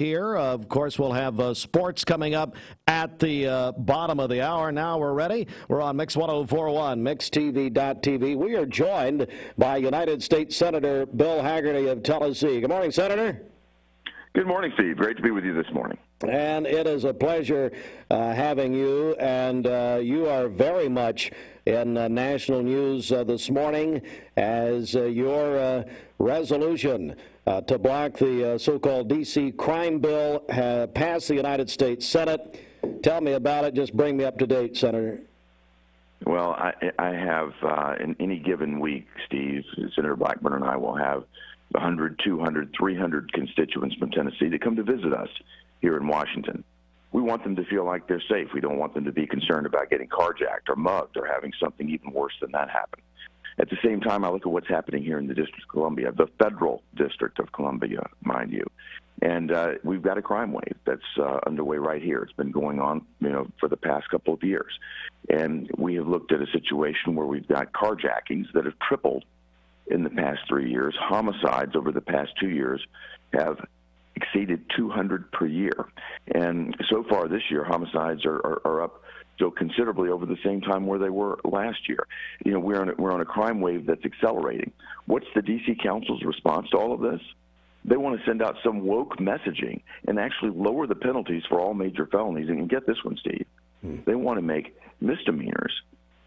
Here, of course, we'll have sports coming up at the bottom of the hour. Now we're ready. We're on Mix 104.1, MixTV.tv. We are joined by United States Senator Bill Hagerty of Tennessee. Good morning, Senator. Good morning, Steve. Great to be with you this morning. And it is a pleasure having you, and you are very much in national news this morning as your resolution to block the so-called D.C. crime bill passed the United States Senate. Tell me about it. Just bring me up to date, Senator. Well, I have, in any given week, Steve, Senator Blackburn and I will have 100, 200, 300 constituents from Tennessee that come to visit us here in Washington. We want them to feel like they're safe. We don't want them to be concerned about getting carjacked or mugged or having something even worse than that happen. At the same time, I look at what's happening here in the District of Columbia, the federal District of Columbia, mind you. And we've got a crime wave that's underway right here. It's been going on, for the past couple of years. And we have looked at a situation where we've got carjackings that have tripled in the past 3 years. Homicides over the past 2 years have exceeded 200 per year. And so far this year, homicides are up so considerably over the same time where they were last year. We're on a crime wave that's accelerating. What's the D.C. Council's response to all of this? They want to send out some woke messaging and actually lower the penalties for all major felonies. And get this one, Steve. They want to make misdemeanors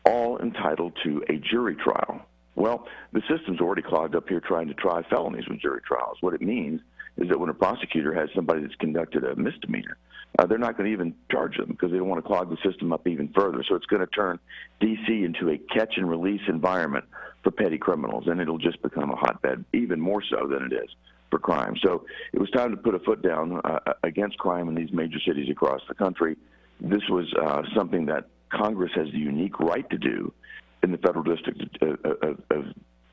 all entitled to a jury trial. Well, the system's already clogged up here trying to try felonies with jury trials. What it means is that when a prosecutor has somebody that's conducted a misdemeanor, they're not going to even charge them because they don't want to clog the system up even further. So it's going to turn D.C. into a catch-and-release environment for petty criminals, and it'll just become a hotbed, even more so than it is for crime. So it was time to put a foot down against crime in these major cities across the country. This was something that Congress has the unique right to do in the Federal District of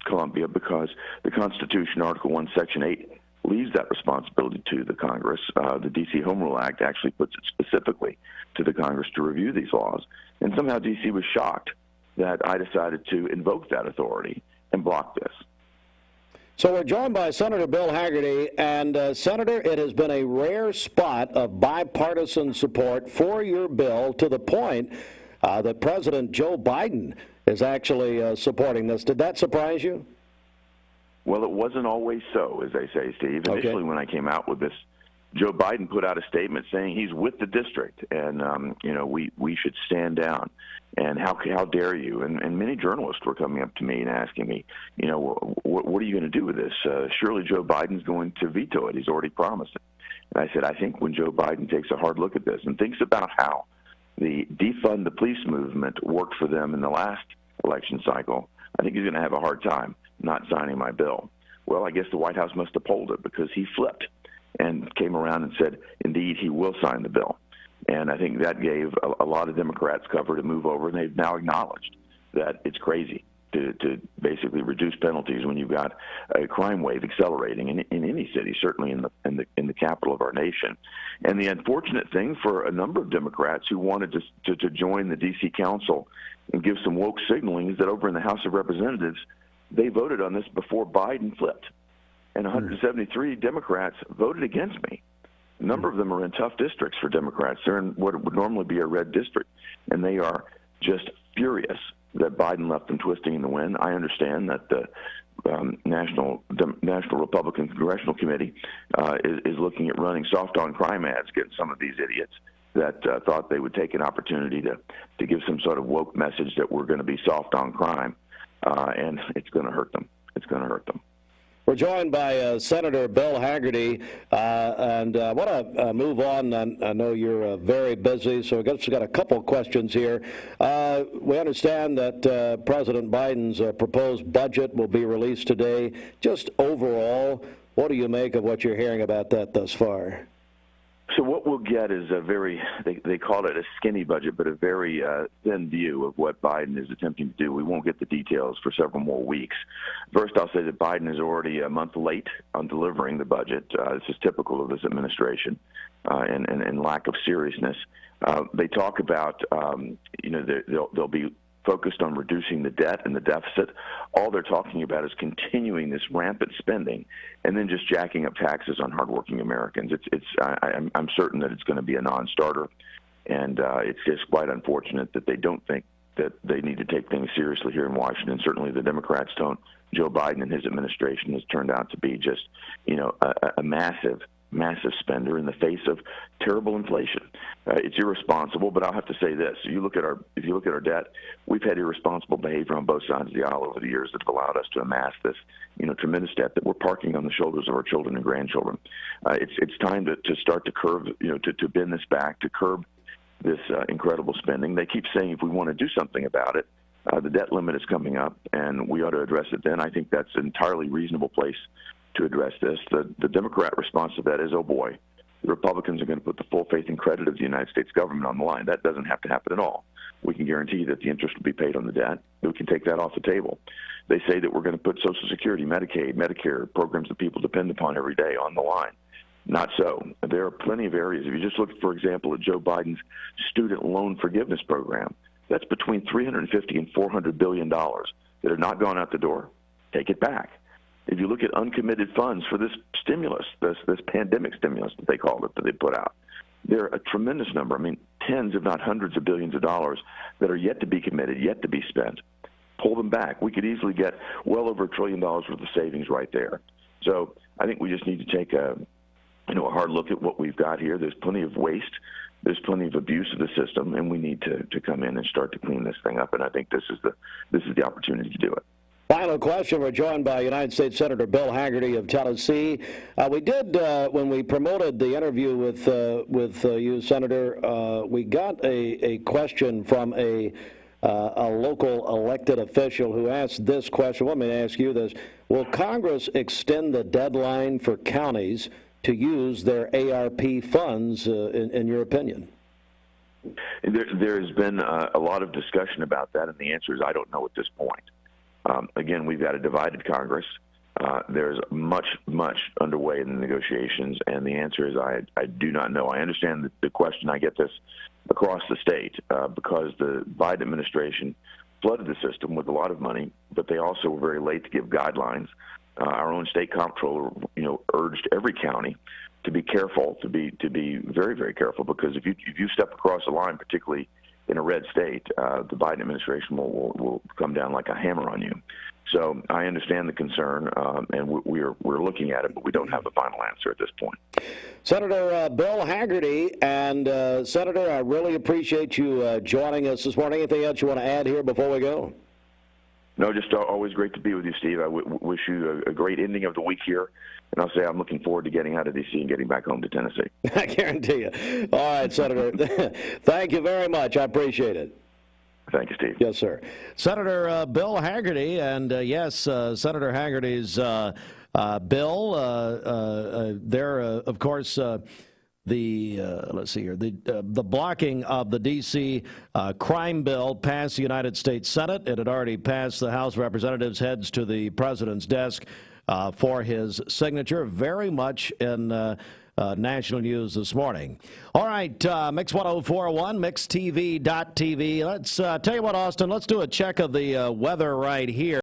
Columbia because the Constitution, Article 1, Section 8, leaves that responsibility to the Congress. The D.C. Home Rule Act actually puts it specifically to the Congress to review these laws. And somehow D.C. was shocked that I decided to invoke that authority and block this. So we're joined by Senator Bill Hagerty, and Senator, it has been a rare spot of bipartisan support for your bill to the point that President Joe Biden is actually supporting this. Did that surprise you? Well, it wasn't always so, as they say, Steve. Initially, when I came out with this, Joe Biden put out a statement saying he's with the district, and we should stand down. And how dare you? And many journalists were coming up to me and asking me, what are you going to do with this? Surely Joe Biden's going to veto it. He's already promised it. And I said, I think when Joe Biden takes a hard look at this and thinks about how the defund the police movement worked for them in the last election cycle, I think he's going to have a hard time not signing my bill. Well, I guess the White House must uphold it because he flipped and came around and said, indeed, he will sign the bill. And I think that gave a lot of Democrats cover to move over, and they've now acknowledged that it's crazy to basically reduce penalties when you've got a crime wave accelerating in any city, certainly in the capital of our nation. And the unfortunate thing for a number of Democrats who wanted to join the D.C. Council and give some woke signaling is that over in the House of Representatives, they voted on this before Biden flipped. And 173 Democrats voted against me. A number of them are in tough districts for Democrats. They're in what would normally be a red district. And they are just furious that Biden left them twisting in the wind. I understand that the National Republican Congressional Committee is looking at running soft-on crime ads against some of these idiots that thought they would take an opportunity to give some sort of woke message that we're going to be soft on crime. And it's going to hurt them. It's going to hurt them. We're joined by Senator Bill Hagerty, and I want to move on. I know you're very busy, so we've got a couple of questions here. We understand that President Biden's proposed budget will be released today. Just overall, what do you make of what you're hearing about that thus far? So what we'll get is a very, they call it a skinny budget, but a very thin view of what Biden is attempting to do. We won't get the details for several more weeks. First, I'll say that Biden is already a month late on delivering the budget. This is typical of this administration and lack of seriousness. They talk about, there'll be focused on reducing the debt and the deficit. All they're talking about is continuing this rampant spending and then just jacking up taxes on hardworking Americans. I'm certain that it's going to be a non-starter, and it's just quite unfortunate that they don't think that they need to take things seriously here in Washington. Certainly the Democrats don't. Joe Biden and his administration has turned out to be just, a massive spender in the face of terrible inflation. It's irresponsible, but I'll have to say this: if you look at our debt, we've had irresponsible behavior on both sides of the aisle over the years that have allowed us to amass this, tremendous debt that we're parking on the shoulders of our children and grandchildren. It's time to start to curb, to bend this back, to curb this incredible spending. They keep saying if we want to do something about it, the debt limit is coming up, and we ought to address it then. I think that's an entirely reasonable place to address this. The Democrat response to that is, oh boy, the Republicans are going to put the full faith and credit of the United States government on the line. That doesn't have to happen at all. We can guarantee that the interest will be paid on the debt. We can take that off the table. They say that we're going to put Social Security, Medicaid, Medicare, programs that people depend upon every day on the line. Not so. There are plenty of areas. If you just look, for example, at Joe Biden's student loan forgiveness program, that's between $350 and $400 billion that have not gone out the door. Take it back. If you look at uncommitted funds for this stimulus, this pandemic stimulus that they called it, that they put out, there are a tremendous number, tens if not hundreds of billions of dollars that are yet to be committed, yet to be spent. Pull them back. We could easily get well over $1 trillion worth of savings right there. So I think we just need to take a hard look at what we've got here. There's plenty of waste. There's plenty of abuse of the system, and we need to come in and start to clean this thing up. And I think this is the opportunity to do it. Final question. We're joined by United States Senator Bill Hagerty of Tennessee. We did, when we promoted the interview with you, Senator, we got a question from a local elected official who asked this question. Let me ask you this. Will Congress extend the deadline for counties to use their ARP funds, in your opinion? There has been a lot of discussion about that, and the answer is I don't know at this point. Again, we've got a divided Congress. There's much underway in the negotiations, and the answer is I do not know. I understand the question. I get this across the state because the Biden administration flooded the system with a lot of money, but they also were very late to give guidelines. Our own state comptroller, urged every county to be careful, to be very, very careful, because if you step across the line, particularly in a red state, the Biden administration will come down like a hammer on you. So I understand the concern, and we're looking at it, but we don't have the final answer at this point. Senator Bill Hagerty, and Senator, I really appreciate you joining us this morning. Anything else you want to add here before we go? No, just always great to be with you, Steve. I wish you a great ending of the week here. And I'll say I'm looking forward to getting out of D.C. and getting back home to Tennessee. I guarantee you. All right, Senator. Thank you very much. I appreciate it. Thank you, Steve. Yes, sir. Senator Bill Hagerty, and yes, Senator Hagerty's bill, there, of course, let's see here, the blocking of the D.C. crime bill passed the United States Senate. It had already passed the House of Representatives, heads to the president's desk for his signature. Very much in national news this morning. All right, Mix 104.1, MixTV.tv. Let's tell you what, Austin, let's do a check of the weather right here.